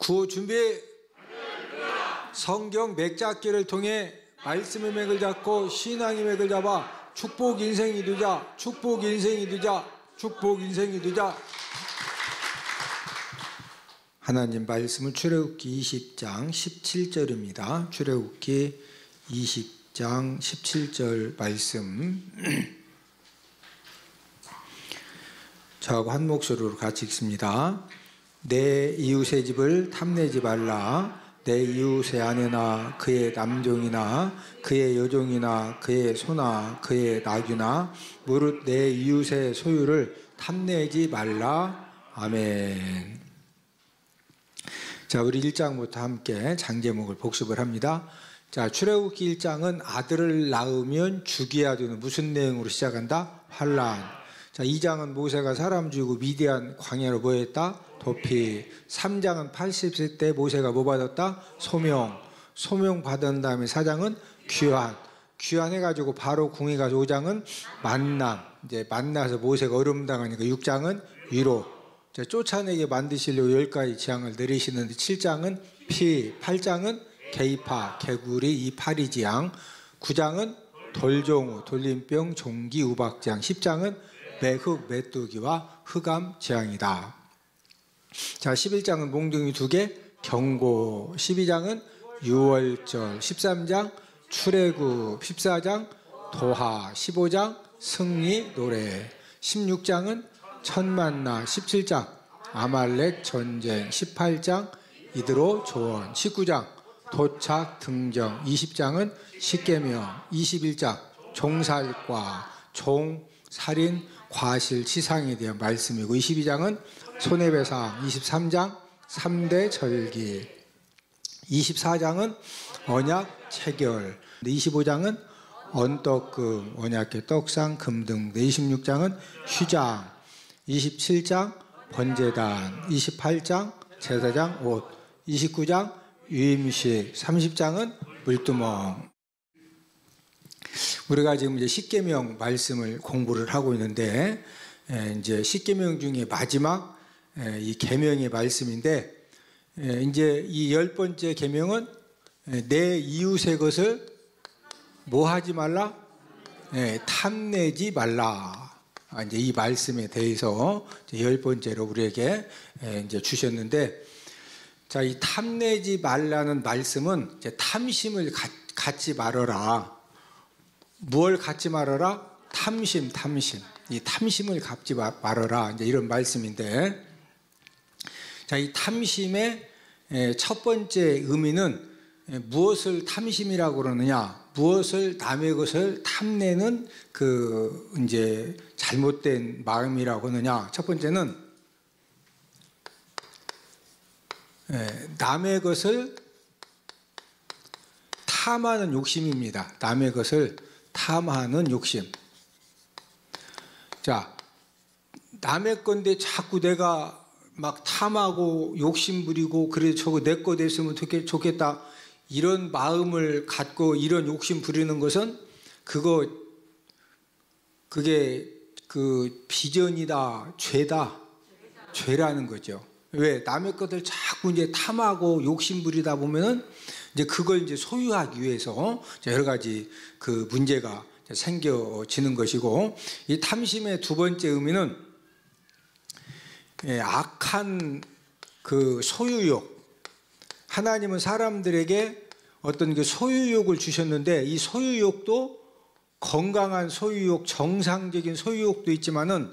구호 준비. 성경 맥잡기를 통해 말씀의 맥을 잡고 신앙의 맥을 잡아 축복 인생이 되자. 축복 인생이 되자. 축복 인생이 되자. 하나님 말씀은 출애굽기 20장 17절입니다. 출애굽기 20장 17절 말씀. 저하고 한 목소리로 같이 읽습니다. 내 이웃의 집을 탐내지 말라. 내 이웃의 아내나 그의 남종이나 그의 여종이나 그의 소나 그의 나귀나 무릇 내 이웃의 소유를 탐내지 말라. 아멘. 자, 우리 1장부터 함께 장제목을 복습을 합니다. 자, 출애굽기 1장은 아들을 낳으면 죽여야 되는 무슨 내용으로 시작한다? 환란. 자, 2장은 모세가 사람 죽이고 미디안 광야로 뭐 했다? 도피. 3장은 80세 때 모세가 뭐 받았다? 소명 받은 다음에 4장은 귀환해가지고 바로 궁에 가서 5장은 만남. 이제 만나서 모세가 어려움 당하니까 6장은 위로. 자, 쫓아내게 만드시려고 10가지 재앙을 내리시는데 7장은 피, 8장은 개입파, 개구리, 이 파리지향, 9장은 돌종우, 돌림병, 종기, 우박지향, 10장은 매흑, 메뚜기와 흑암 재앙이다. 자, 11장은 몽둥이 2개, 경고, 12장은 유월절, 13장 출애굽, 14장 도하, 15장 승리 노래, 16장은 천만나, 17장 아말렉 전쟁, 18장 이드로 조언, 19장 도착 등정, 20장은 십계명, 21장 종살과, 종, 살인, 과실, 치상에 대한 말씀이고 22장은 손해배상, 23장 3대 절기, 24장은 언약 체결, 25장은 언떡금, 언약계 떡상, 금등, 26장은 휴장, 27장 번제단, 28장 제사장 옷, 29장 유임식, 30장은 물두멍. 우리가 지금 이제 십계명 말씀을 공부를 하고 있는데, 이제 십계명 중에 마지막 이 계명의 말씀인데, 이제 이 10번째 계명은 내 이웃의 것을 뭐 하지 말라? 탐내지 말라. 이제 이 말씀에 대해서 10번째로 우리에게 이제 주셨는데, 자, 이 탐내지 말라는 말씀은 이제 탐심을 갖지 말아라. 무엇을 갖지 말아라? 탐심. 이 탐심을 갖지 말아라. 이제 이런 말씀인데, 자, 이 탐심의 첫 번째 의미는 무엇을 탐심이라고 그러느냐? 무엇을 남의 것을 탐내는 그 이제 잘못된 마음이라고 하느냐? 첫 번째는 남의 것을 탐하는 욕심입니다. 남의 것을 탐하는 욕심. 자, 남의 건데 자꾸 내가 막 탐하고 욕심 부리고 그래 저거 내 거 됐으면 좋겠다 이런 마음을 갖고 이런 욕심 부리는 것은 그게 그 비전이다, 죄라는 거죠. 왜? 남의 것들 자꾸 이제 탐하고 욕심 부리다 보면은 이제 그걸 이제 소유하기 위해서 여러 가지 그 문제가 생겨지는 것이고, 이 탐심의 두 번째 의미는 악한 그 소유욕. 하나님은 사람들에게 어떤 그 소유욕을 주셨는데, 이 소유욕도 건강한 소유욕, 정상적인 소유욕도 있지만은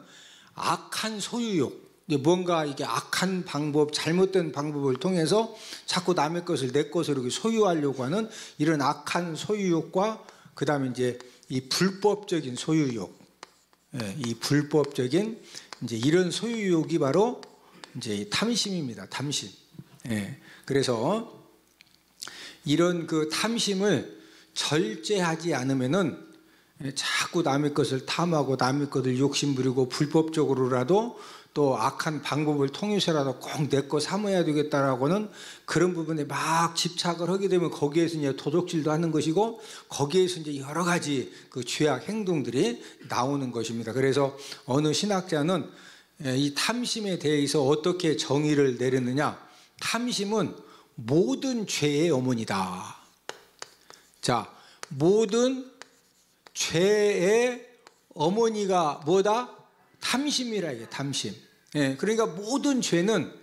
악한 소유욕, 뭔가 이게 악한 방법, 잘못된 방법을 통해서 자꾸 남의 것을 내 것으로 소유하려고 하는 이런 악한 소유욕과, 그 다음에 이제 이 불법적인 소유욕, 이 불법적인 이제 이런 소유욕이 바로 이제 탐심입니다. 탐심. 그래서 이런 그 탐심을 절제하지 않으면은 자꾸 남의 것을 탐하고 남의 것을 욕심부리고 불법적으로라도 또 악한 방법을 통해서라도 꼭 내 거 삼아야 되겠다라고는 그런 부분에 막 집착을 하게 되면 거기에서 이제 도둑질도 하는 것이고, 거기에서 이제 여러 가지 그 죄악 행동들이 나오는 것입니다. 그래서 어느 신학자는 이 탐심에 대해서 어떻게 정의를 내렸느냐? 탐심은 모든 죄의 어머니다. 자, 모든 죄의 어머니가 뭐다? 탐심이라 이게 탐심. 예, 그러니까 모든 죄는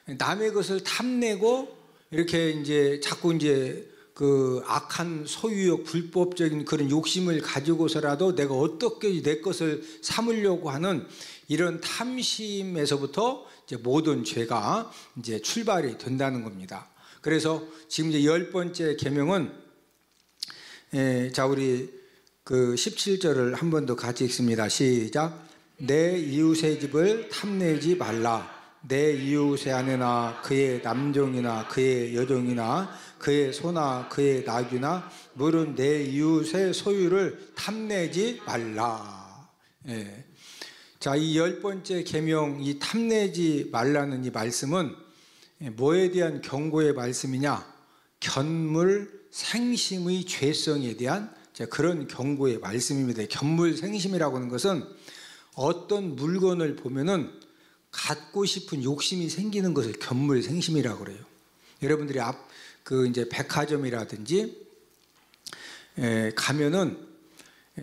남의 것을 탐내고 이렇게 이제 자꾸 이제 그 악한 소유욕, 불법적인 그런 욕심을 가지고서라도 내가 어떻게 내 것을 삼으려고 하는 이런 탐심에서부터 이제 모든 죄가 이제 출발이 된다는 겁니다. 그래서 지금 이제 10번째 계명은 자, 우리 그 17절을 한 번 더 같이 읽습니다. 시작. 내 이웃의 집을 탐내지 말라. 내 이웃의 아내나 그의 남종이나 그의 여종이나 그의 소나 그의 나귀나 물은 내 이웃의 소유를 탐내지 말라. 예. 자, 이 10번째 계명, 이 탐내지 말라는 이 말씀은 뭐에 대한 경고의 말씀이냐? 견물 생심의 죄성에 대한 그런 경고의 말씀입니다. 견물 생심이라고 하는 것은 어떤 물건을 보면은 갖고 싶은 욕심이 생기는 것을 견물 생심이라고 그래요. 여러분들이 그 이제 백화점이라든지 가면은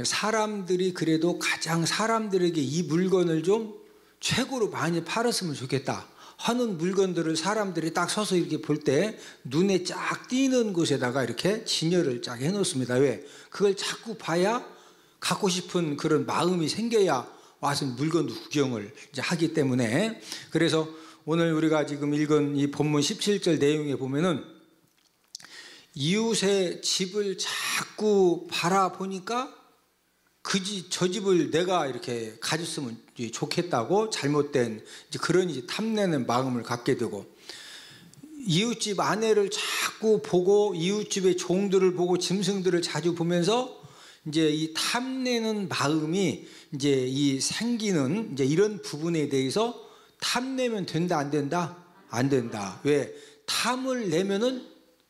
사람들이 그래도 가장 사람들에게 이 물건을 좀 최고로 많이 팔았으면 좋겠다 하는 물건들을 사람들이 딱 서서 이렇게 볼 때 눈에 쫙 띄는 곳에다가 이렇게 진열을 쫙 해놓습니다. 왜? 그걸 자꾸 봐야 갖고 싶은 그런 마음이 생겨야 와서 물건도 구경을 이제 하기 때문에. 그래서 오늘 우리가 지금 읽은 이 본문 17절 내용에 보면은 이웃의 집을 자꾸 바라보니까 저 집을 내가 이렇게 가졌으면 좋겠다고 잘못된 그런 이제 탐내는 마음을 갖게 되고, 이웃집 아내를 자꾸 보고 이웃집의 종들을 보고 짐승들을 자주 보면서 이제 이 탐내는 마음이 이제 이 생기는 이제 이런 부분에 대해서 탐내면 된다 안 된다? 안 된다. 왜? 탐을 내면은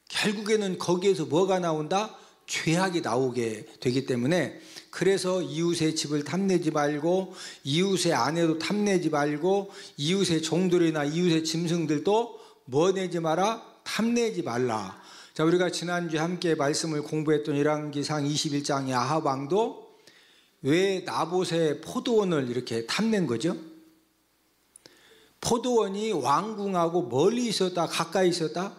결국에는 거기에서 뭐가 나온다? 죄악이 나오게 되기 때문에, 그래서 이웃의 집을 탐내지 말고 이웃의 아내도 탐내지 말고 이웃의 종들이나 이웃의 짐승들도 뭐 내지 마라? 탐내지 말라. 자, 우리가 지난주에 함께 말씀을 공부했던 열왕기상 21장의 아합 왕도 왜 나봇의 포도원을 이렇게 탐낸 거죠? 포도원이 왕궁하고 멀리 있었다 가까이 있었다?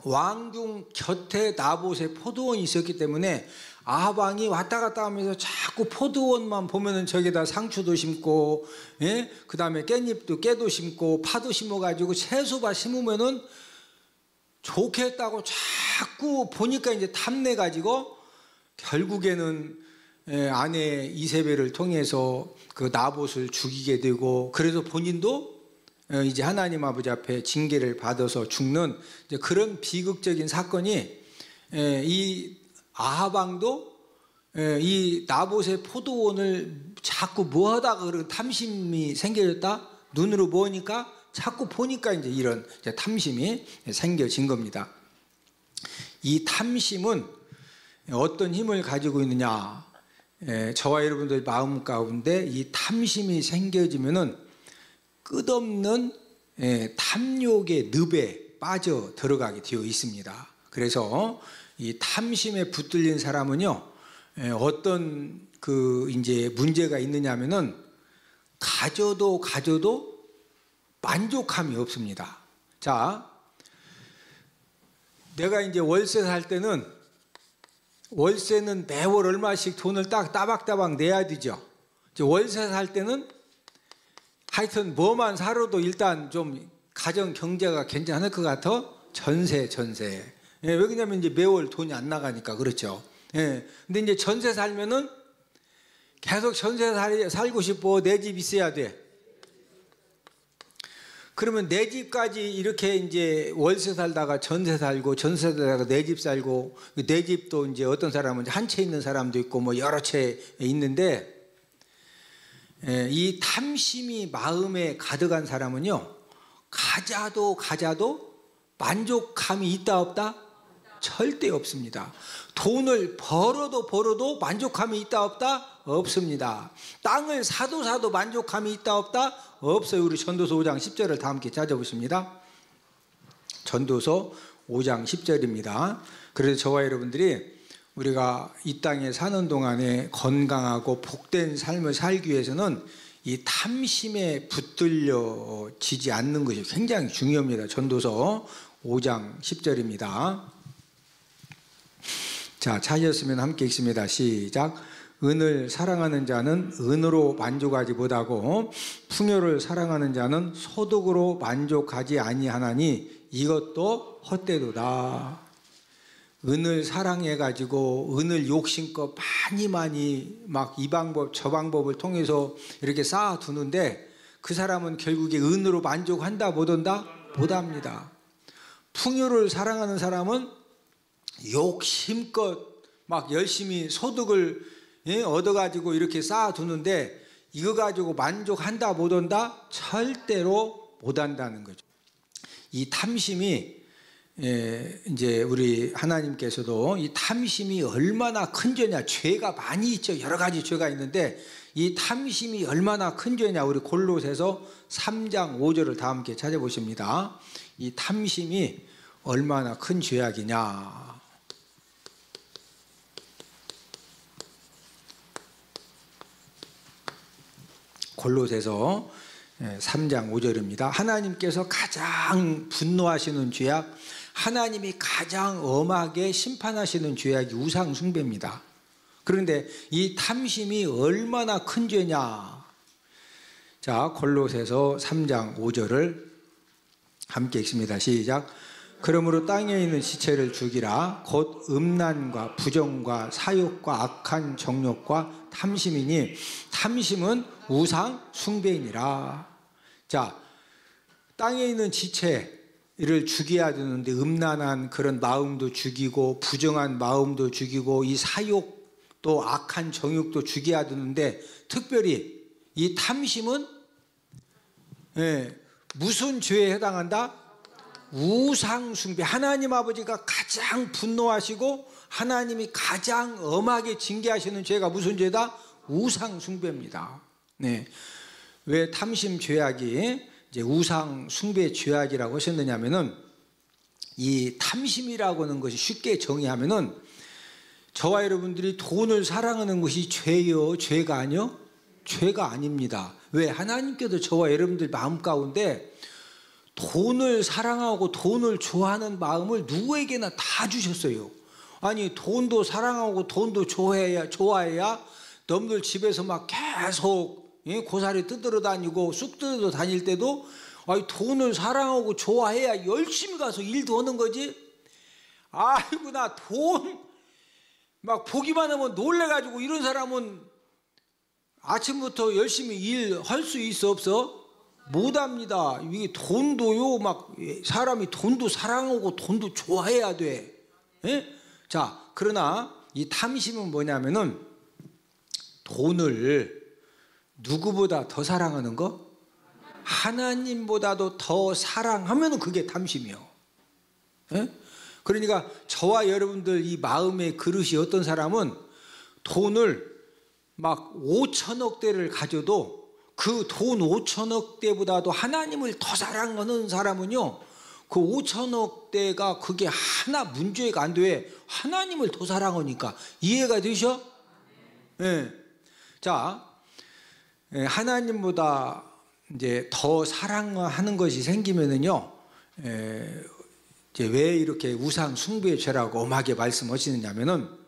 왕궁 곁에 나봇의 포도원이 있었기 때문에 아합 왕이 왔다 갔다 하면서 자꾸 포도원만 보면은 저기다 상추도 심고, 예? 그 다음에 깨도 심고 파도 심어가지고 채소밭 심으면은 좋겠다고 자꾸 보니까 이제 탐내가지고 결국에는 아내 이세벨을 통해서 그 나봇을 죽이게 되고, 그래서 본인도 이제 하나님 아버지 앞에 징계를 받아서 죽는 이제 그런 비극적인 사건이, 이 아합 왕도 이 나봇의 포도원을 자꾸 뭐하다가 그런 탐심이 생겨졌다. 눈으로 보니까 자꾸 보니까 이제 이런 이제 탐심이 생겨진 겁니다. 이 탐심은 어떤 힘을 가지고 있느냐? 저와 여러분들 마음 가운데 이 탐심이 생겨지면은 끝없는 탐욕의 늪에 빠져 들어가게 되어 있습니다. 그래서 이 탐심에 붙들린 사람은요, 어떤 그 이제 문제가 있느냐면은 가져도 만족함이 없습니다. 자, 내가 이제 월세 살 때는 월세는 매월 얼마씩 돈을 딱 따박따박 내야 되죠. 월세 살 때는 하여튼 뭐만 살아도 일단 좀 가정 경제가 괜찮을 것 같아. 전세. 왜 그러냐면 이제 매월 돈이 안 나가니까 그렇죠. 예. 근데 이제 전세 살면은 계속 전세 살고 싶어. 내 집 있어야 돼. 그러면 내 집까지 이렇게 이제 월세 살다가 전세 살고 전세 살다가 내 집 살고, 내 집도 이제 어떤 사람은 한 채 있는 사람도 있고 뭐 여러 채 있는데, 이 탐심이 마음에 가득한 사람은요, 가자도 만족감이 있다 없다? 절대 없습니다. 돈을 벌어도 만족감이 있다 없다? 없습니다. 땅을 사도 만족감이 있다 없다? 없어요. 우리 전도서 5장 10절을 다 함께 찾아보십니다. 전도서 5장 10절입니다. 그래서 저와 여러분들이 우리가 이 땅에 사는 동안에 건강하고 복된 삶을 살기 위해서는 이 탐심에 붙들려지지 않는 것이 굉장히 중요합니다. 전도서 5장 10절입니다. 자, 찾으셨으면 함께 읽습니다. 시작. 은을 사랑하는 자는 은으로 만족하지 못하고 풍요를 사랑하는 자는 소득으로 만족하지 아니하나니 이것도 헛되도다. 은을 사랑해 가지고 은을 욕심껏 많이 막 이 방법 저 방법을 통해서 이렇게 쌓아두는데 그 사람은 결국에 은으로 만족한다 못한다? 못합니다. 풍요를 사랑하는 사람은 욕심껏 막 열심히 소득을 얻어가지고 이렇게 쌓아두는데 이거 가지고 만족한다 못한다? 절대로 못한다는 거죠. 이 탐심이 이제 우리 하나님께서도 이 탐심이 얼마나 큰 죄냐, 죄가 많이 있죠. 여러 가지 죄가 있는데 이 탐심이 얼마나 큰 죄냐, 우리 골로새서 3장 5절을 다 함께 찾아보십니다. 이 탐심이 얼마나 큰 죄악이냐. 골로새서 3장 5절입니다. 하나님께서 가장 분노하시는 죄악, 하나님이 가장 엄하게 심판하시는 죄악이 우상 숭배입니다. 그런데 이 탐심이 얼마나 큰 죄냐. 자, 골로새서 3장 5절을 함께 읽습니다. 시작. 그러므로 땅에 있는 지체를 죽이라. 곧 음란과 부정과 사욕과 악한 정욕과 탐심이니 탐심은 우상 숭배이니라. 자, 땅에 있는 지체를 죽여야 되는데 음란한 그런 마음도 죽이고 부정한 마음도 죽이고 이 사욕 또 악한 정욕도 죽여야 되는데 특별히 이 탐심은 무슨 죄에 해당한다? 우상 숭배. 하나님 아버지가 가장 분노하시고 하나님이 가장 엄하게 징계하시는 죄가 무슨 죄다? 우상 숭배입니다. 네. 왜 탐심 죄악이 이제 우상 숭배 죄악이라고 하셨느냐면은 이 탐심이라고 하는 것이 쉽게 정의하면은 저와 여러분들이 돈을 사랑하는 것이 죄요, 죄가 아니요? 죄가 아닙니다. 왜? 하나님께도 저와 여러분들 마음 가운데 돈을 사랑하고 돈을 좋아하는 마음을 누구에게나 다 주셨어요. 아니, 돈도 사랑하고 돈도 좋아해야 너희들 집에서 막 계속 고사리 뜯으러 다니고 쑥 뜯으러 다닐 때도 아니, 돈을 사랑하고 좋아해야 열심히 가서 일도 하는 거지. 아이고, 나 돈 막 보기만 하면 놀래가지고 이런 사람은 아침부터 열심히 일할 수 있어 없어? 못합니다. 이게 돈도요, 막 사람이 돈도 사랑하고 돈도 좋아해야 돼. 자, 그러나 이 탐심은 뭐냐면은 돈을 누구보다 더 사랑하는 거? 하나님보다도 더 사랑하면 그게 탐심이요. 그러니까 저와 여러분들 이 마음의 그릇이 어떤 사람은 돈을 막 5천억 대를 가져도 그 돈 5천억 대보다도 하나님을 더 사랑하는 사람은요, 그 5천억 대가 그게 하나 문제가 안 돼. 하나님을 더 사랑하니까. 이해가 되셔? 네. 자, 하나님보다 이제 더 사랑하는 것이 생기면은요, 이제 왜 이렇게 우상 숭배의 죄라고 엄하게 말씀하시느냐면은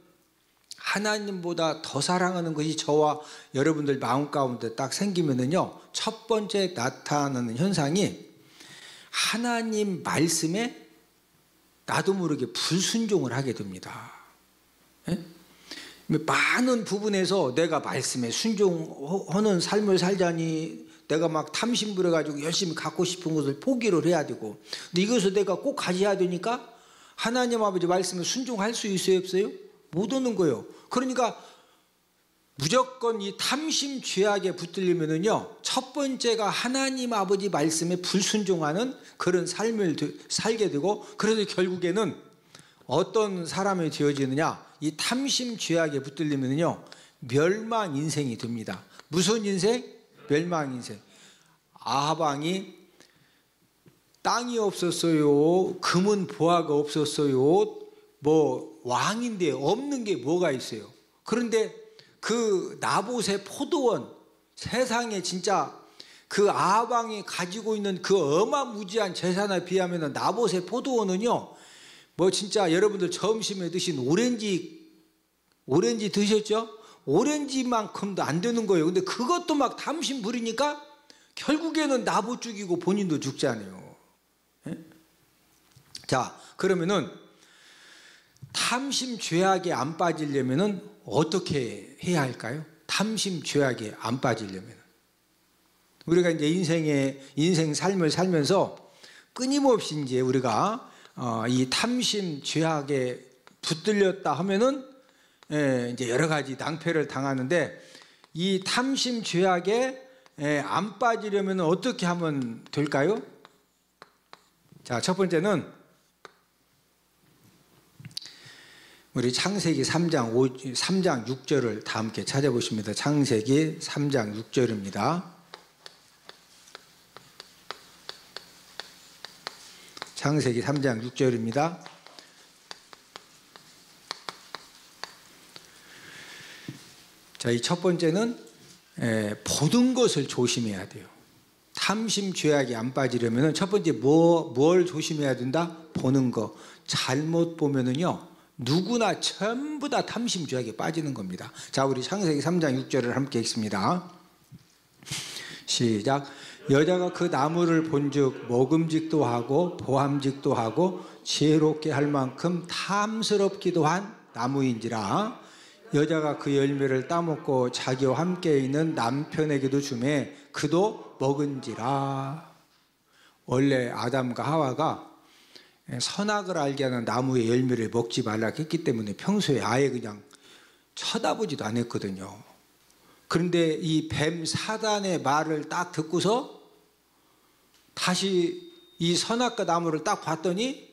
하나님보다 더 사랑하는 것이 저와 여러분들 마음 가운데 딱 생기면은요, 첫 번째 나타나는 현상이 하나님 말씀에 나도 모르게 불순종을 하게 됩니다. 많은 부분에서 내가 말씀에 순종하는 삶을 살자니 내가 막 탐심 부려가지고 열심히 갖고 싶은 것을 포기를 해야 되고, 근데 이것을 내가 꼭 가져야 되니까 하나님 아버지 말씀에 순종할 수 있어요 없어요? 못 하는 거예요. 그러니까 무조건 이 탐심 죄악에 붙들리면은요, 첫 번째가 하나님 아버지 말씀에 불순종하는 그런 삶을 살게 되고, 그래서 결국에는 어떤 사람이 되어지느냐, 이 탐심 죄악에 붙들리면은요, 멸망 인생이 됩니다. 무슨 인생? 멸망 인생. 아하방이 땅이 없었어요. 금은 보화가 없었어요. 뭐 왕인데 없는 게 뭐가 있어요. 그런데 그 나봇의 포도원, 세상에 진짜 그 아합왕이 가지고 있는 그 어마무지한 재산에 비하면 나봇의 포도원은요, 뭐 진짜 여러분들 점심에 드신 오렌지 드셨죠? 오렌지만큼도 안 되는 거예요. 근데 그것도 막 탐심 부리니까 결국에는 나봇 죽이고 본인도 죽잖아요. 예? 자, 그러면은 탐심 죄악에 안 빠지려면은 어떻게 해야 할까요? 탐심 죄악에 안 빠지려면 우리가 이제 인생 삶을 살면서 끊임없이 이제 우리가 이 탐심 죄악에 붙들렸다 하면은 이제 여러 가지 낭패를 당하는데, 이 탐심 죄악에 안 빠지려면 어떻게 하면 될까요? 자, 첫 번째는 우리 창세기 3장 6절을 다 함께 찾아보십니다. 창세기 3장 6절입니다. 창세기 3장 6절입니다. 자, 이 첫 번째는 보는 것을 조심해야 돼요. 탐심 죄악에 안 빠지려면 첫 번째 뭘 조심해야 된다? 보는 거. 잘못 보면은요, 누구나 전부 다 탐심 죄악에 빠지는 겁니다. 자, 우리 창세기 3장 6절을 함께 읽습니다. 시작. 여자가 그 나무를 본즉 먹음직도 하고 보암직도 하고 지혜롭게 할 만큼 탐스럽기도 한 나무인지라. 여자가 그 열매를 따먹고 자기와 함께 있는 남편에게도 주매 그도 먹은지라. 원래 아담과 하와가 선악을 알게 하는 나무의 열매를 먹지 말라 했기 때문에 평소에 아예 그냥 쳐다보지도 않았거든요. 그런데 이 뱀 사단의 말을 딱 듣고서 다시 이 선악과 나무를 딱 봤더니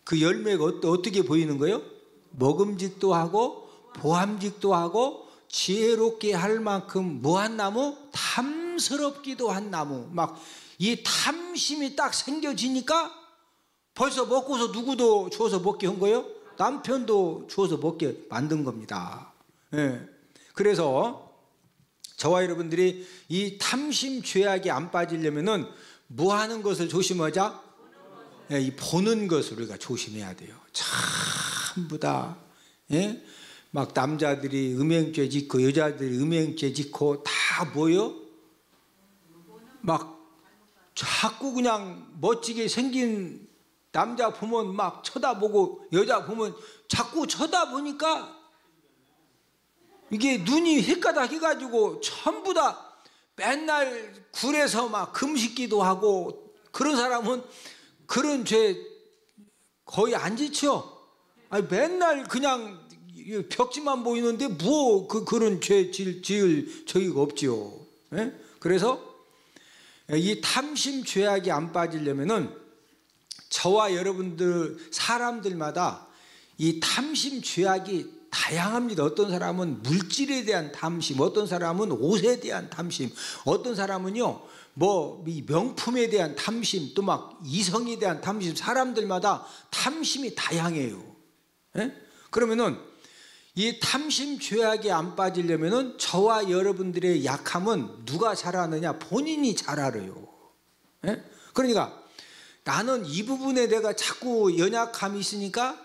그 열매가 어떻게 보이는 거예요? 먹음직도 하고 보암직도 하고 지혜롭게 할 만큼 뭐한 나무? 탐스럽기도 한 나무. 막 이 탐심이 딱 생겨지니까 벌써 먹고서 누구도 주어서 먹게 한 거예요? 남편도 주어서 먹게 만든 겁니다. 예. 그래서 저와 여러분들이 이 탐심 죄악에 안 빠지려면은 뭐 하는 것을 조심하자? 예, 이 보는 것을 우리가 조심해야 돼요. 전부 다. 예? 막 남자들이 음행죄 짓고 여자들이 음행죄 짓고 다 뭐요? 막 자꾸 그냥 멋지게 생긴 남자 보면 막 쳐다보고 여자 보면 자꾸 쳐다보니까 이게 눈이 헷가닥 해가지고 전부 다 맨날 굴에서 막 금식기도 하고, 그런 사람은 그런 죄 거의 안 지쳐. 아니 맨날 그냥 벽지만 보이는데 뭐 그런 죄 지을 저희가 없지요. 예? 그래서 이 탐심 죄악에 안 빠지려면은 저와 여러분들 사람들마다 이 탐심 죄악이 다양합니다. 어떤 사람은 물질에 대한 탐심, 어떤 사람은 옷에 대한 탐심, 어떤 사람은요 뭐 이 명품에 대한 탐심, 또 막 이성에 대한 탐심, 사람들마다 탐심이 다양해요. 예? 그러면은 이 탐심 죄악에 안 빠지려면은 저와 여러분들의 약함은 누가 잘 아느냐? 본인이 잘 알아요. 예? 그러니까 나는 이 부분에 내가 자꾸 연약함이 있으니까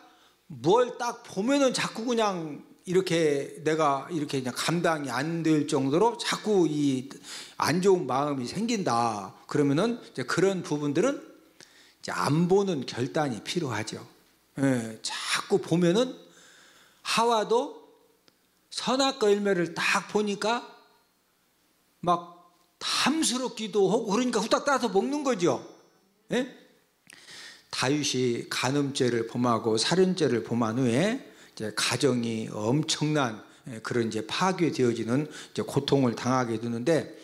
뭘 딱 보면은 자꾸 그냥 이렇게 내가 이렇게 그냥 감당이 안 될 정도로 자꾸 이 안 좋은 마음이 생긴다. 그러면은 이제 그런 부분들은 이제 안 보는 결단이 필요하죠. 예, 자꾸 보면은 하와도 선악과 열매를 딱 보니까 막 탐스럽기도 하고 그러니까 후딱 따서 먹는 거죠. 예? 다윗이 간음죄를 범하고 살인죄를 범한 후에 이제 가정이 엄청난 그런 이제 파괴되어지는 이제 고통을 당하게 되는데,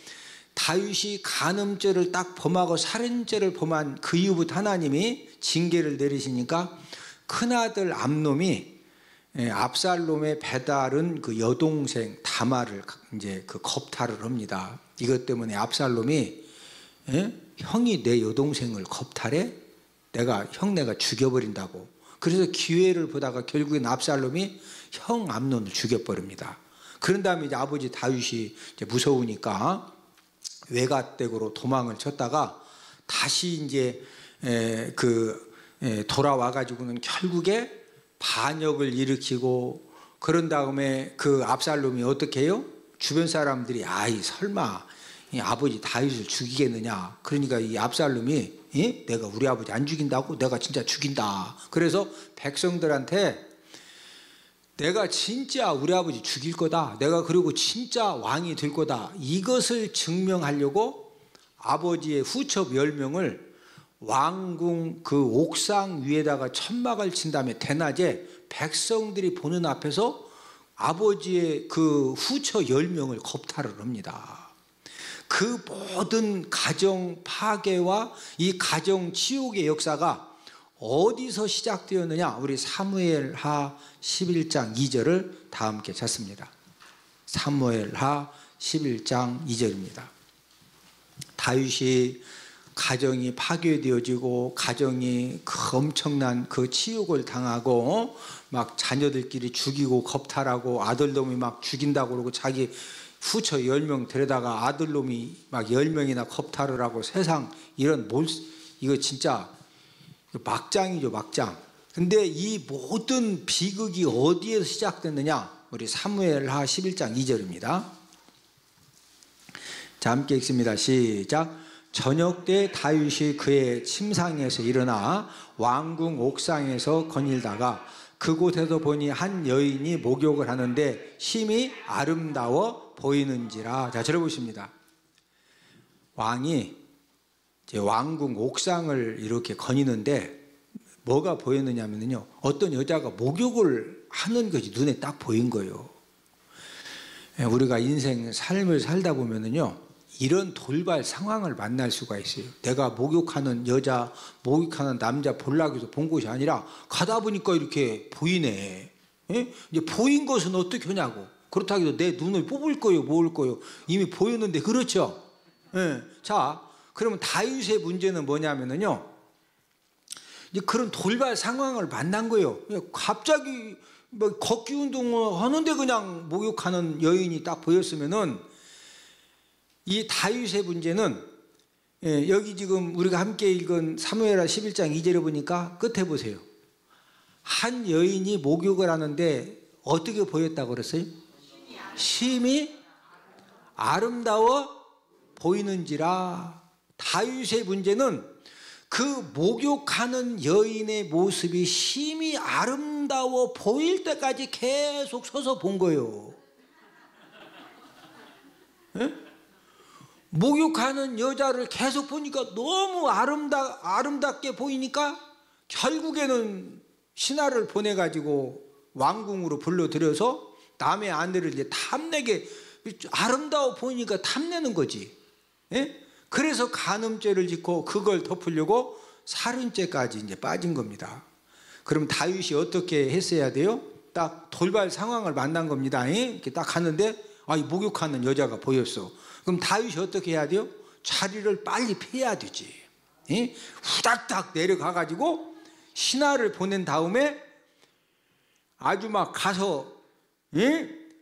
다윗이 간음죄를 딱 범하고 살인죄를 범한 그 이후부터 하나님이 징계를 내리시니까 큰아들 암놈이 압살롬의 배다른 그 여동생 다말을 이제 그 겁탈을 합니다. 이것 때문에 압살롬이 형이 내 여동생을 겁탈해? 내가 죽여버린다고. 그래서 기회를 보다가 결국엔 압살롬이 형 암논을 죽여버립니다. 그런 다음에 이제 아버지 다윗이 이제 무서우니까 외갓댁으로 도망을 쳤다가 다시 이제 돌아와 가지고는 결국에 반역을 일으키고, 그런 다음에 그 압살롬이 어떻게 해요? 주변 사람들이 아이 설마 이 아버지 다윗을 죽이겠느냐. 그러니까 이 압살롬이 내가 우리 아버지 안 죽인다고? 내가 진짜 죽인다. 그래서 백성들한테 내가 진짜 우리 아버지 죽일 거다. 내가 그리고 진짜 왕이 될 거다. 이것을 증명하려고 아버지의 후첩 10명을 왕궁 그 옥상 위에다가 천막을 친 다음에 대낮에 백성들이 보는 앞에서 아버지의 그 후처 10명을 겁탈을 합니다. 그 모든 가정 파괴와 이 가정 치욕의 역사가 어디서 시작되었느냐? 우리 사무엘하 11장 2절을 다 함께 찾습니다. 사무엘하 11장 2절입니다. 다윗이 가정이 파괴되어지고 가정이 그 엄청난 그 치욕을 당하고 막 자녀들끼리 죽이고 겁탈하고 아들놈이 막 죽인다고 그러고 자기 후처 10명 데려다가 아들놈이 막 10명이나 겁탈을 하고 세상 이런 이거 진짜 막장이죠, 막장. 근데 이 모든 비극이 어디에서 시작됐느냐? 우리 사무엘하 11장 2절입니다. 자, 함께 읽습니다. 시작. 저녁 때 다윗이 그의 침상에서 일어나 왕궁 옥상에서 거닐다가 그곳에서 보니 한 여인이 목욕을 하는데 심히 아름다워 보이는지라. 자, 들어보십니다. 왕이 이제 왕궁 옥상을 이렇게 거니는데 뭐가 보였느냐면요, 어떤 여자가 목욕을 하는 것이 눈에 딱 보인 거예요. 우리가 인생 삶을 살다 보면은요, 이런 돌발 상황을 만날 수가 있어요. 내가 목욕하는 여자, 목욕하는 남자 보려고 해서 본 것이 아니라 가다 보니까 이렇게 보이네. 예? 이제 보인 것은 어떻게 하냐고. 그렇다고 해도 내 눈을 뽑을 거예요, 모을 거예요. 이미 보였는데. 그렇죠? 예. 자, 그러면 다윗의 문제는 뭐냐면요, 이제 그런 돌발 상황을 만난 거예요. 갑자기 뭐 걷기 운동을 하는데 그냥 목욕하는 여인이 딱 보였으면은, 이 다윗의 문제는, 여기 지금 우리가 함께 읽은 사무엘하 11장 2절에 보니까 끝에 보세요. 한 여인이 목욕을 하는데 어떻게 보였다고 그랬어요? 심히 아름다워 보이는지라. 다윗의 문제는 그 목욕하는 여인의 모습이 심히 아름다워 보일 때까지 계속 서서 본 거예요. 예? 목욕하는 여자를 계속 보니까 너무 아름답게 보이니까 결국에는 신하를 보내가지고 왕궁으로 불러들여서 남의 아내를 이제 탐내게, 아름다워 보이니까 탐내는 거지. 예? 그래서 간음죄를 짓고 그걸 덮으려고 살인죄까지 이제 빠진 겁니다. 그럼 다윗이 어떻게 했어야 돼요? 딱 돌발 상황을 만난 겁니다. 이렇게 딱 갔는데 이 목욕하는 여자가 보였어. 그럼 다윗이 어떻게 해야 돼요? 자리를 빨리 피해야 되지. 후닥닥 내려가가지고 신하를 보낸 다음에 아주 막 가서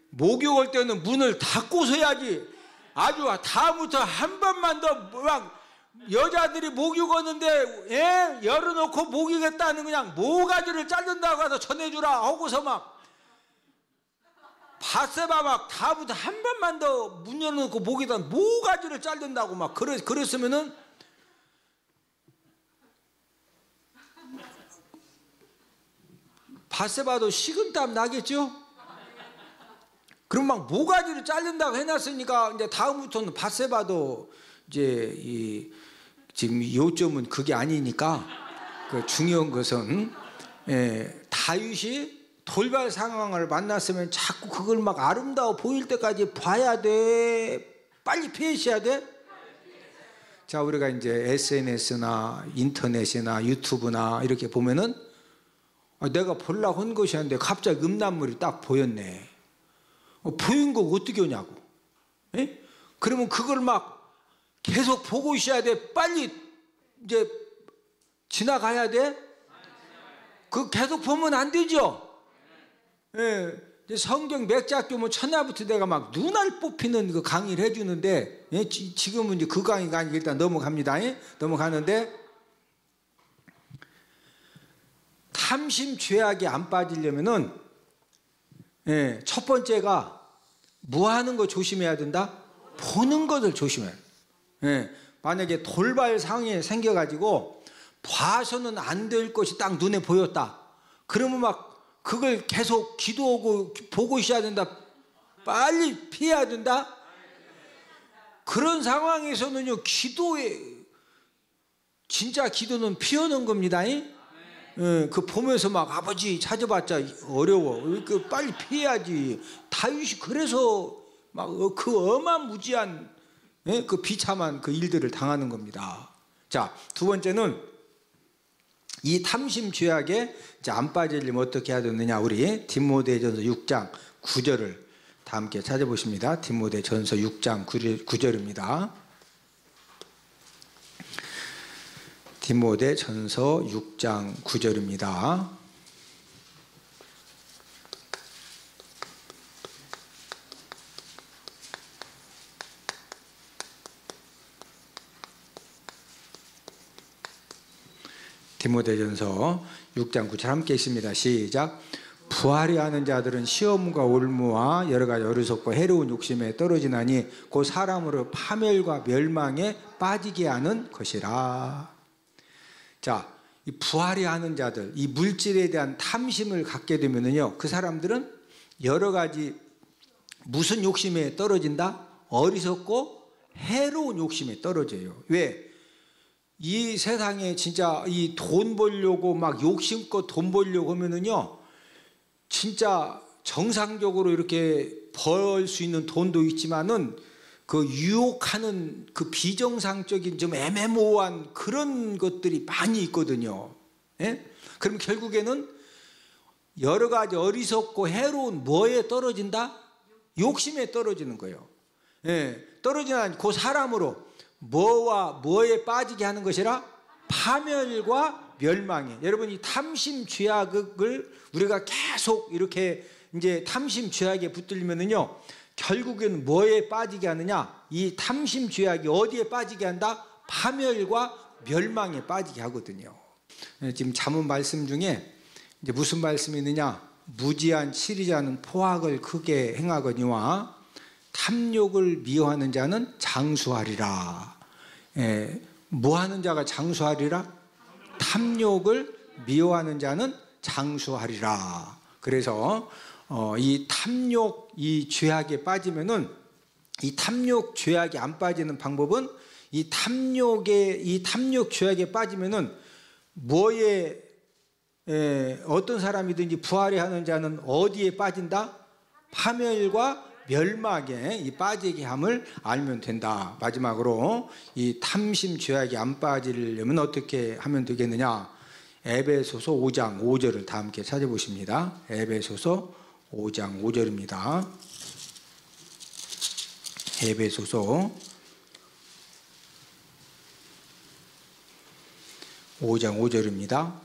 목욕할 때는 문을 닫고서 해야지. 아주 다음부터 한 번만 더 막 여자들이 목욕하는데 열어놓고 목욕했다는 그냥 모가지를 자른다고 해서 전해주라 하고서 막 바세바 막 다음부터 한 번만 더 문 열어놓고 목에다 모가지를 자른다고 막 그랬으면은 바세바도 식은땀 나겠죠? 그럼 막 모가지를 자른다고 해놨으니까 이제 다음부터는 바세바도 이제 지금 요점은 그게 아니니까 그 중요한 것은 다윗이 돌발 상황을 만났으면 자꾸 그걸 막 아름다워 보일 때까지 봐야 돼. 빨리 피해셔야 돼. 자, 우리가 이제 SNS나 인터넷이나 유튜브나 이렇게 보면은 내가 보려고 한 것이 아닌데 갑자기 음란물이 딱 보였네. 보인 거 어떻게 하냐고. 그러면 그걸 막 계속 보고 있어야 돼? 빨리 이제 지나가야 돼? 그 계속 보면 안 되죠? 예. 이제 성경 맥작교 뭐 첫날부터 내가 막 눈알 뽑히는 그 강의를 해주는데, 예? 지금은 이제 그 강의가 아니고 일단 넘어갑니다. 예? 넘어가는데, 탐심 죄악에 안 빠지려면은, 예, 첫 번째가 뭐 하는 거 조심해야 된다? 보는 것을 조심해야 돼. 예, 만약에 돌발 상황이 생겨가지고 봐서는 안 될 것이 딱 눈에 보였다. 그러면 막 그걸 계속 기도하고 보고 있어야 된다. 빨리 피해야 된다. 그런 상황에서는요, 진짜 기도는 피하는 겁니다. 예, 그 보면서 막 아버지 찾아봤자 어려워. 그 빨리 피해야지. 다윗이 그래서 막 그 어마무지한, 예? 그 비참한 그 일들을 당하는 겁니다. 자, 두 번째는 이 탐심 죄악에 안 빠지려면 어떻게 해야 되느냐. 우리 디모데전서 6장 9절을 다 함께 찾아보십니다. 디모데전서 6장 9절입니다. 디모데전서 6장 9절입니다. 디모데전서 6장 9절 함께 있습니다. 시작. 부하려 하는 자들은 시험과 올무와 여러 가지 어리석고 해로운 욕심에 떨어지나니 곧 사람으로 파멸과 멸망에 빠지게 하는 것이라. 자, 이 부하려 하는 자들, 이 물질에 대한 탐심을 갖게 되면은요, 그 사람들은 여러 가지 무슨 욕심에 떨어진다? 어리석고 해로운 욕심에 떨어져요. 왜? 이 세상에 진짜 이 돈 벌려고 막 욕심껏 돈 벌려고 하면은요, 진짜 정상적으로 이렇게 벌 수 있는 돈도 있지만은 그 유혹하는 그 비정상적인 좀 애매모호한 그런 것들이 많이 있거든요. 예? 그럼 결국에는 여러 가지 어리석고 해로운 뭐에 떨어진다? 욕심에 떨어지는 거예요. 예, 떨어지는 그 사람으로 뭐와 뭐에 빠지게 하는 것이라? 파멸과 멸망에. 여러분, 이 탐심 죄악을 우리가 계속 이렇게 이제 탐심 죄악에 붙들리면은요, 결국에는 뭐에 빠지게 하느냐? 이 탐심 죄악이 어디에 빠지게 한다? 파멸과 멸망에 빠지게 하거든요. 지금 잠언 말씀 중에 이제 무슨 말씀이 있느냐? 무지한 치리자는 포악을 크게 행하거니와 탐욕을 미워하는 자는 장수하리라. 예, 뭐 하는 자가 장수하리라? 탐욕을 미워하는 자는 장수하리라. 그래서 이 탐욕, 이 죄악에 빠지면은, 이 탐욕 죄악에 안 빠지는 방법은, 이 탐욕 죄악에 빠지면은 뭐에, 어떤 사람이든지 부하려 하는 자는 어디에 빠진다? 파멸과 멸망에 이 빠지게 함을 알면 된다. 마지막으로 이 탐심 죄악에 안 빠지려면 어떻게 하면 되겠느냐? 에베소서 5장 5절을 다 함께 찾아보십니다. 에베소서 5장 5절입니다. 에베소서 5장 5절입니다.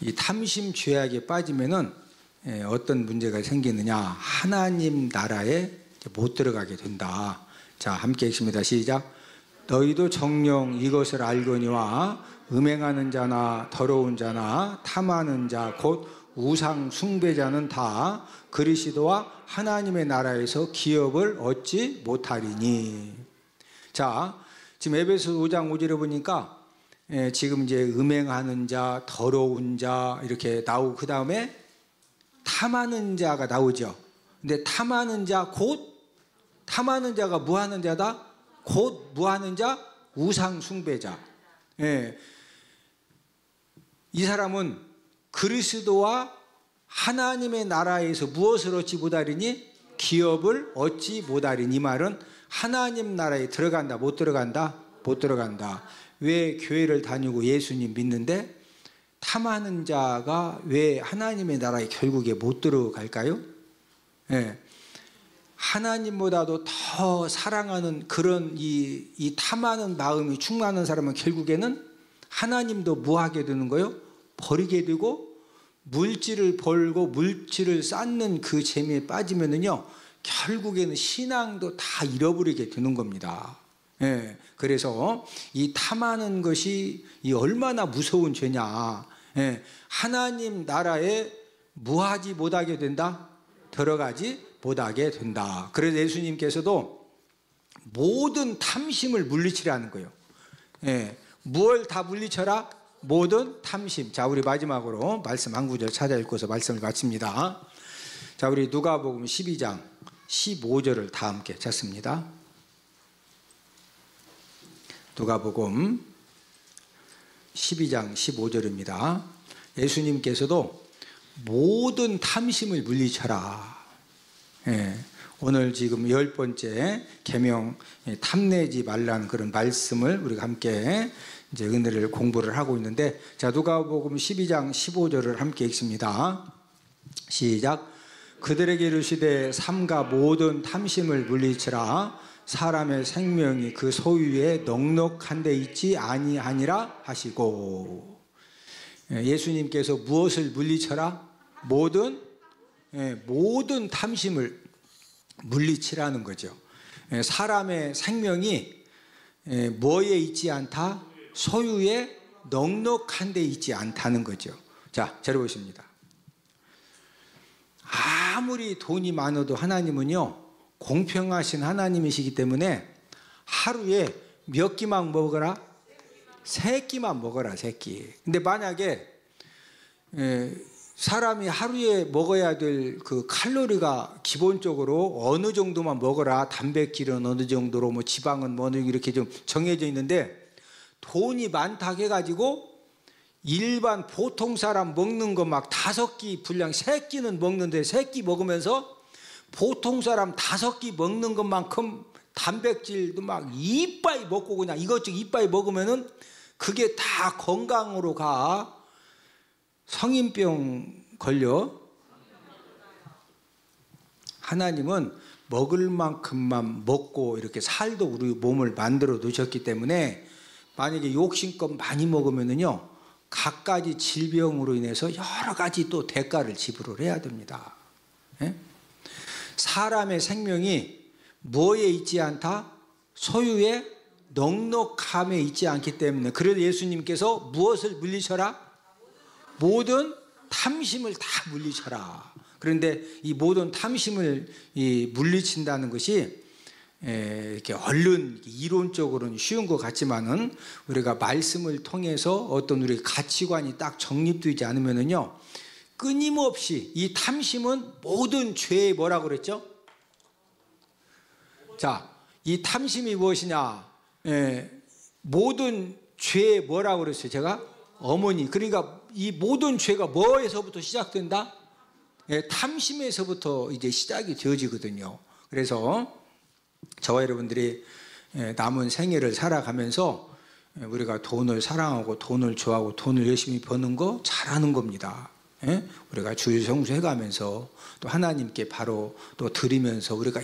이 탐심 죄악에 빠지면은 어떤 문제가 생기느냐? 하나님 나라에 못 들어가게 된다. 자, 함께 읽습니다. 시작. 너희도 정녕 이것을 알거니와 음행하는 자나 더러운 자나 탐하는 자 곧 우상 숭배자는 다 그리스도와 하나님의 나라에서 기업을 얻지 못하리니. 자, 지금 에베소 5장 5절에 보니까 지금 이제 음행하는 자, 더러운 자 이렇게 나오고 그 다음에 탐하는 자가 나오죠. 근데 탐하는 자 곧, 탐하는 자가 뭐 하는 자다? 곧 뭐 하는 자? 우상 숭배자. 예. 이 사람은 그리스도와 하나님의 나라에서 무엇을 얻지 못하리니? 기업을 얻지 못하리니. 이 말은 하나님 나라에 들어간다, 못 들어간다? 못 들어간다. 왜 교회를 다니고 예수님 믿는데 탐하는 자가 왜 하나님의 나라에 결국에 못 들어갈까요? 예. 하나님보다도 더 사랑하는 그런 이 탐하는 마음이 충만한 사람은 결국에는 하나님도 뭐 하게 되는 거예요? 버리게 되고 물질을 벌고 물질을 쌓는 그 재미에 빠지면은요 결국에는 신앙도 다 잃어버리게 되는 겁니다. 예, 그래서 이 탐하는 것이 이 얼마나 무서운 죄냐. 예, 하나님 나라에 무하지 못하게 된다? 들어가지 못하게 된다. 그래서 예수님께서도 모든 탐심을 물리치라는 거예요. 예, 무엇을 다 물리쳐라? 모든 탐심. 자, 우리 마지막으로 말씀 한 구절 찾아 읽고서 말씀을 마칩니다. 자, 우리 누가복음 12장 15절을 다 함께 찾습니다. 누가복음 12장 15절입니다. 예수님께서도 모든 탐심을 물리쳐라. 예, 오늘 지금 10번째 계명 탐내지 말라는 그런 말씀을 우리가 함께 이제 은혜를 공부를 하고 있는데, 자, 누가복음 12장 15절을 함께 읽습니다. 시작. 그들에게 이르시되 삼가 모든 탐심을 물리치라. 사람의 생명이 그 소유에 넉넉한 데 있지 아니하니라 하시고. 예수님께서 무엇을 물리쳐라? 모든 탐심을 물리치라는 거죠. 사람의 생명이 뭐에 있지 않다? 소유에 넉넉한 데 있지 않다는 거죠. 자, 잘 보십니다. 아무리 돈이 많아도 하나님은요 공평하신 하나님이시기 때문에 하루에 몇 끼만 먹어라? 3끼만 먹어라, 3끼. 근데 만약에 사람이 하루에 먹어야 될 그 칼로리가 기본적으로 어느 정도만 먹어라, 단백질은 어느 정도로, 뭐 지방은 뭐 이렇게 좀 정해져 있는데, 돈이 많다 해가지고 일반 보통 사람 먹는 거 막 5끼 분량 3끼는 먹는데 3끼 먹으면서 보통 사람 5끼 먹는 것만큼 단백질도 막 이빠이 먹고 그냥 이것저것 이빠이 먹으면은 그게 다 건강으로 가. 성인병 걸려. 하나님은 먹을 만큼만 먹고 이렇게 살도 우리 몸을 만들어 놓으셨기 때문에 만약에 욕심껏 많이 먹으면은요 갖가지 질병으로 인해서 여러 가지 또 대가를 지불을 해야 됩니다. 예? 사람의 생명이 뭐에 있지 않다? 소유에 넉넉함에 있지 않기 때문에, 그래서 예수님께서 무엇을 물리쳐라? 모든 탐심을 다 물리쳐라. 그런데 이 모든 탐심을 물리친다는 것이 이렇게 얼른 이론적으로는 쉬운 것 같지만은 우리가 말씀을 통해서 어떤 우리 가치관이 딱 정립되지 않으면은요 끊임없이 이 탐심은 모든 죄의 뭐라고 그랬죠? 자, 이 탐심이 무엇이냐? 모든 죄의 뭐라고 그랬어요? 제가 어머니. 그러니까 이 모든 죄가 뭐에서부터 시작된다? 탐심에서부터 이제 시작이 되어지거든요. 그래서 저와 여러분들이 남은 생애를 살아가면서 우리가 돈을 사랑하고 돈을 좋아하고 돈을 열심히 버는 거 잘하는 겁니다. 우리가 주일 성수해 가면서 또 하나님께 바로 또 드리면서 우리가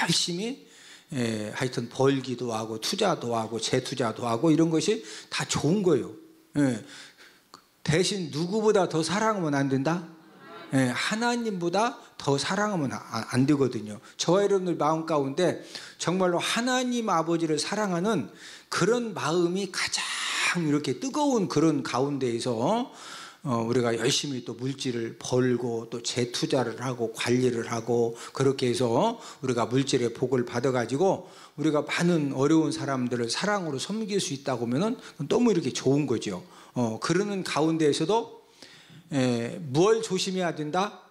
열심히 하여튼 벌기도 하고 투자도 하고 재투자도 하고 이런 것이 다 좋은 거예요. 대신 누구보다 더 사랑하면 안 된다? 하나님보다 더 사랑하면 안 되거든요. 저와 여러분들 마음 가운데 정말로 하나님 아버지를 사랑하는 그런 마음이 가장 이렇게 뜨거운 그런 가운데에서 우리가 열심히 또 물질을 벌고 또 재투자를 하고 관리를 하고 그렇게 해서 우리가 물질의 복을 받아가지고 우리가 많은 어려운 사람들을 사랑으로 섬길 수 있다고 하면은 너무 이렇게 좋은 거죠. 그러는 가운데에서도 뭘 조심해야 된다?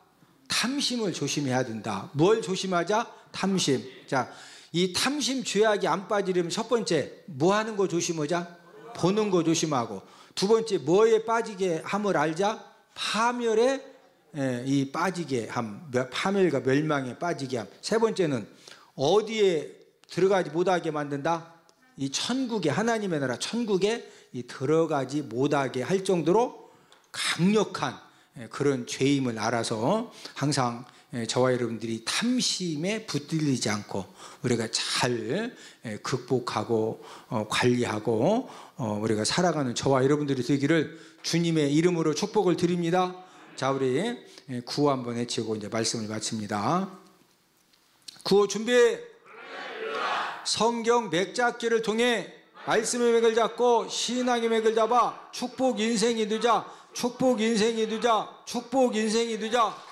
탐심을 조심해야 된다. 뭘 조심하자? 탐심. 자, 이 탐심 죄악이 안 빠지려면 첫 번째 뭐 하는 거 조심하자? 보는 거 조심하고. 두 번째 뭐에 빠지게 함을 알자? 파멸에 이 빠지게 함, 파멸과 멸망에 빠지게 함. 세 번째는 어디에 들어가지 못하게 만든다? 이 천국에, 하나님의 나라 천국에 들어가지 못하게 할 정도로 강력한 그런 죄임을 알아서 항상 저와 여러분들이 탐심에 붙들리지 않고 우리가 잘 극복하고 관리하고 우리가 살아가는 저와 여러분들이 되기를 주님의 이름으로 축복을 드립니다. 자, 우리 구호 한번 외치고 이제 말씀을 마칩니다. 구호 준비. 성경 맥잡기를 통해 말씀의 맥을 잡고 신앙의 맥을 잡아 축복 인생이 되자. 축복 인생이 되자. 축복 인생이 되자.